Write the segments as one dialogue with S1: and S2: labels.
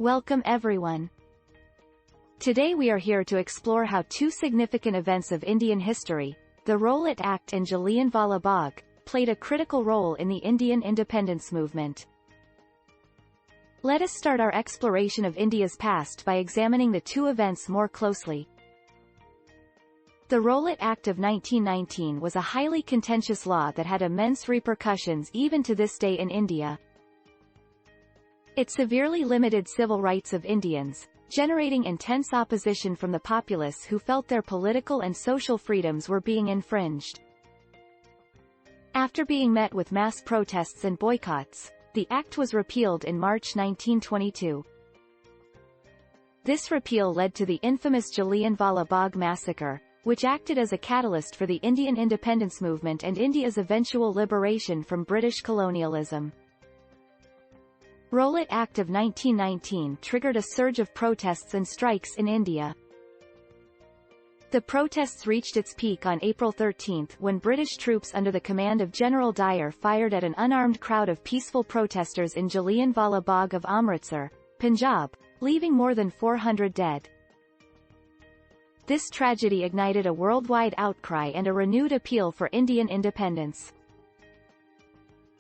S1: Welcome everyone. Today we are here to explore how two significant events of Indian history, the Rowlatt Act and Jallianwala Bagh, played a critical role in the Indian independence movement. Let us start our exploration of India's past by examining the two events more closely. The Rowlatt Act of 1919 was a highly contentious law that had immense repercussions even to this day in India. It severely limited civil rights of Indians, generating intense opposition from the populace who felt their political and social freedoms were being infringed. After being met with mass protests and boycotts, the act was repealed in March 1922. This repeal led to the infamous Jallianwala Bagh massacre, which acted as a catalyst for the Indian independence movement and India's eventual liberation from British colonialism. Rowlatt Act of 1919 triggered a surge of protests and strikes in India. The protests reached its peak on April 13 when British troops under the command of General Dyer fired at an unarmed crowd of peaceful protesters in Jallianwala Bagh of Amritsar, Punjab, leaving more than 400 dead. This tragedy ignited a worldwide outcry and a renewed appeal for Indian independence.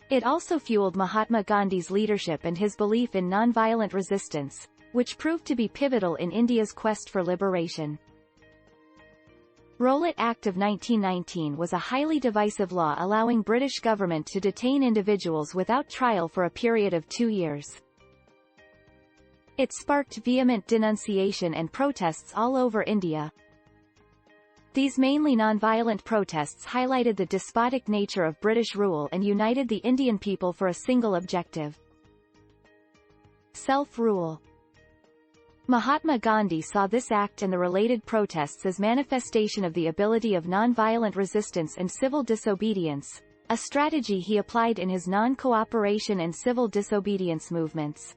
S1: It also fueled Mahatma Gandhi's leadership and his belief in nonviolent resistance, which proved to be pivotal in India's quest for liberation. Rowlatt Act of 1919 was a highly divisive law allowing British government to detain individuals without trial for a period of 2 years. It sparked vehement denunciation and protests all over India. These mainly non-violent protests highlighted the despotic nature of British rule and united the Indian people for a single objective: self-rule. Mahatma Gandhi saw this act and the related protests as manifestation of the ability of non-violent resistance and civil disobedience, a strategy he applied in his non-cooperation and civil disobedience movements.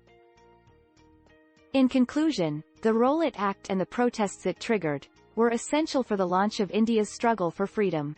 S1: In conclusion, the Rowlatt Act and the protests it triggered were essential for the launch of India's struggle for freedom.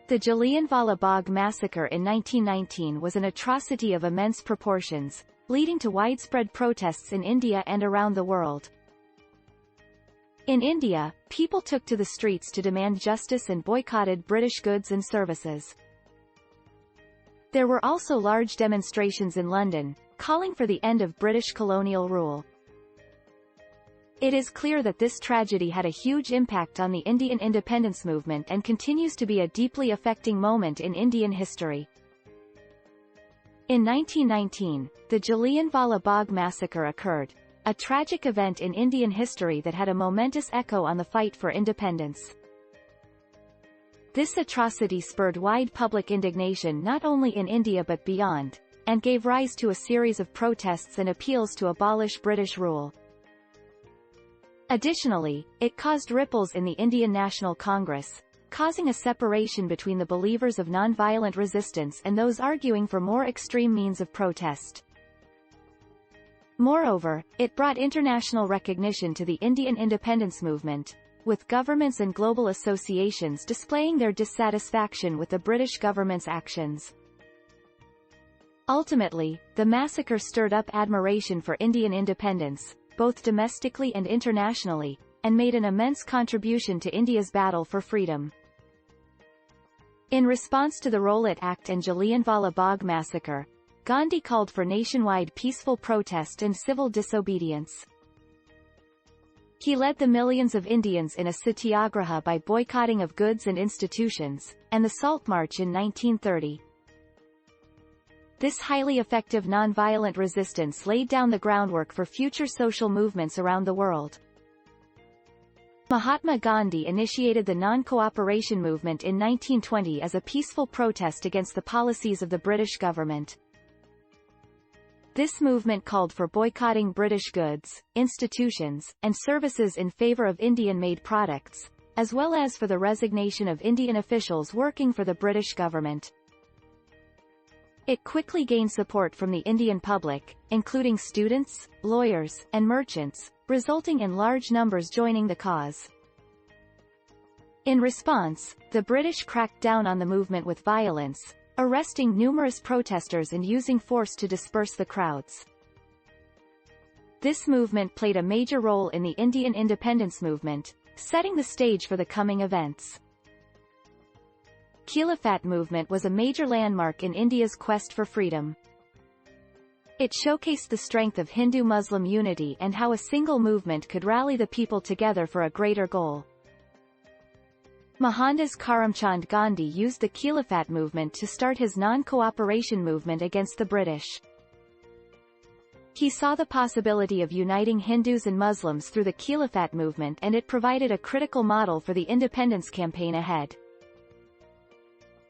S1: The Jallianwala Bagh massacre in 1919 was an atrocity of immense proportions, leading to widespread protests in India and around the world. In India, people took to the streets to demand justice and boycotted British goods and services. There were also large demonstrations in London, calling for the end of British colonial rule. It is clear that this tragedy had a huge impact on the Indian independence movement and continues to be a deeply affecting moment in Indian history. In 1919, the Jallianwala Bagh massacre occurred, a tragic event in Indian history that had a momentous echo on the fight for independence. This atrocity spurred wide public indignation not only in India but beyond, and gave rise to a series of protests and appeals to abolish British rule. Additionally, it caused ripples in the Indian National Congress, causing a separation between the believers of nonviolent resistance and those arguing for more extreme means of protest. Moreover, it brought international recognition to the Indian independence movement, with governments and global associations displaying their dissatisfaction with the British government's actions. Ultimately, the massacre stirred up admiration for Indian independence, both domestically and internationally, and made an immense contribution to India's battle for freedom. In response to the Rowlatt Act and Jallianwala Bagh massacre, Gandhi called for nationwide peaceful protest and civil disobedience. He led the millions of Indians in a satyagraha by boycotting of goods and institutions, and the Salt March in 1930. This highly effective nonviolent resistance laid down the groundwork for future social movements around the world. Mahatma Gandhi initiated the non-cooperation movement in 1920 as a peaceful protest against the policies of the British government. This movement called for boycotting British goods, institutions, and services in favor of Indian-made products, as well as for the resignation of Indian officials working for the British government. It quickly gained support from the Indian public, including students, lawyers, and merchants, resulting in large numbers joining the cause. In response, the British cracked down on the movement with violence, arresting numerous protesters and using force to disperse the crowds. This movement played a major role in the Indian independence movement, setting the stage for the coming events. Khilafat movement was a major landmark in India's quest for freedom. It showcased the strength of Hindu-Muslim unity and how a single movement could rally the people together for a greater goal. Mohandas Karamchand Gandhi used the Khilafat movement to start his non-cooperation movement against the British. He saw the possibility of uniting Hindus and Muslims through the Khilafat movement, and it provided a critical model for the independence campaign ahead.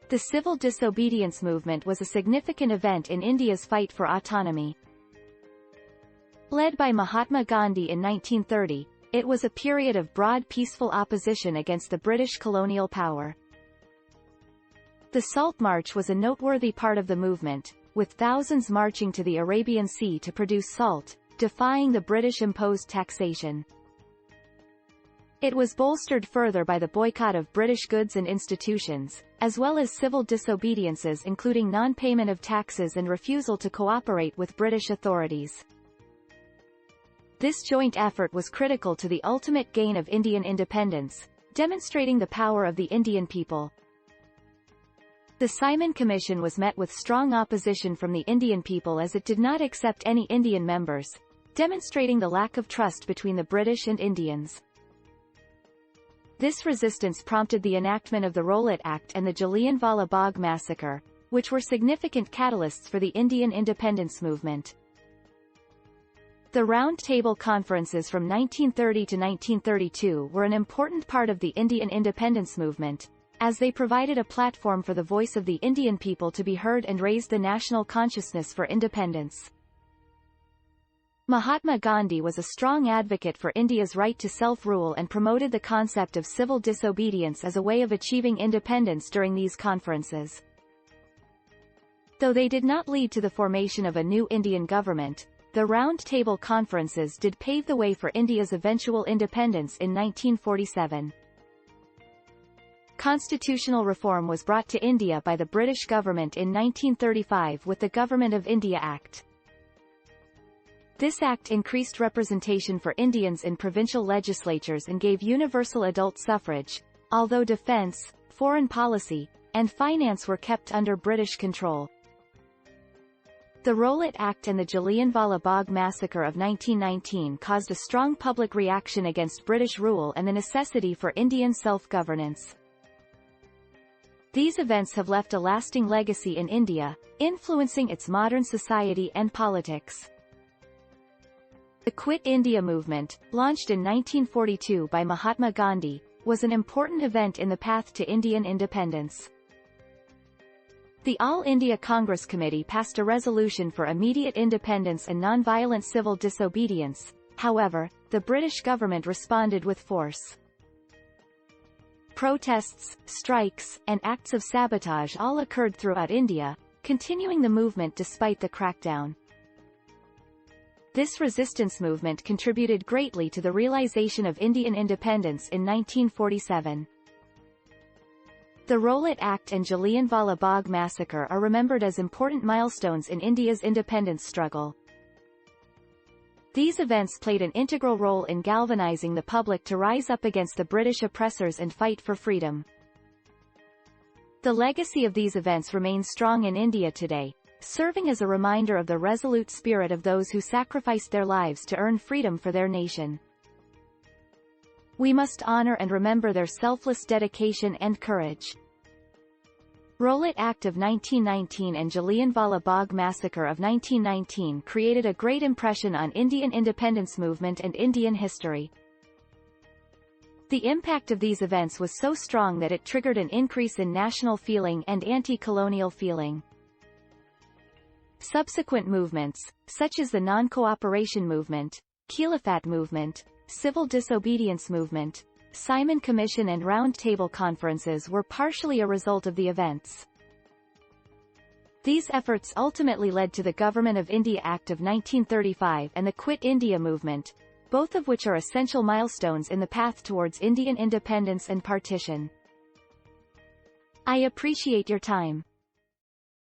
S1: The civil disobedience movement was a significant event in India's fight for autonomy. Led by Mahatma Gandhi in 1930, it was a period of broad peaceful opposition against the British colonial power. The Salt March was a noteworthy part of the movement, with thousands marching to the Arabian Sea to produce salt, defying the British-imposed taxation. It was bolstered further by the boycott of British goods and institutions, as well as civil disobediences including non-payment of taxes and refusal to cooperate with British authorities. This joint effort was critical to the ultimate gain of Indian independence, demonstrating the power of the Indian people. The Simon Commission was met with strong opposition from the Indian people as it did not accept any Indian members, demonstrating the lack of trust between the British and Indians. This resistance prompted the enactment of the Rowlatt Act and the Jallianwala Bagh massacre, which were significant catalysts for the Indian independence movement. The Round Table Conferences from 1930 to 1932 were an important part of the Indian independence movement, as they provided a platform for the voice of the Indian people to be heard and raised the national consciousness for independence. Mahatma Gandhi was a strong advocate for India's right to self-rule and promoted the concept of civil disobedience as a way of achieving independence during these conferences. Though they did not lead to the formation of a new Indian government, the Round Table Conferences did pave the way for India's eventual independence in 1947. Constitutional reform was brought to India by the British government in 1935 with the Government of India Act. This act increased representation for Indians in provincial legislatures and gave universal adult suffrage, although defence, foreign policy, and finance were kept under British control. The Rowlatt Act and the Jallianwala Bagh massacre of 1919 caused a strong public reaction against British rule and the necessity for Indian self-governance. These events have left a lasting legacy in India, influencing its modern society and politics. The Quit India movement, launched in 1942 by Mahatma Gandhi, was an important event in the path to Indian independence. The All India Congress Committee passed a resolution for immediate independence and non-violent civil disobedience. However, the British government responded with force. Protests, strikes, and acts of sabotage all occurred throughout India, continuing the movement despite the crackdown. This resistance movement contributed greatly to the realization of Indian independence in 1947. The Rowlatt Act and Jallianwala Bagh massacre are remembered as important milestones in India's independence struggle. These events played an integral role in galvanizing the public to rise up against the British oppressors and fight for freedom. The legacy of these events remains strong in India today, serving as a reminder of the resolute spirit of those who sacrificed their lives to earn freedom for their nation. We must honor and remember their selfless dedication and courage. Rowlatt Act of 1919 and Jallianwala Bagh massacre of 1919 created a great impression on Indian independence movement and Indian history. The impact of these events was so strong that it triggered an increase in national feeling and anti-colonial feeling. Subsequent movements, such as the non-cooperation movement, Khilafat movement, civil disobedience movement, Simon Commission and Round Table conferences were partially a result of the events. These efforts ultimately led to the Government of India Act of 1935 and the Quit India movement, both of which are essential milestones in the path towards Indian independence and partition. I appreciate your time.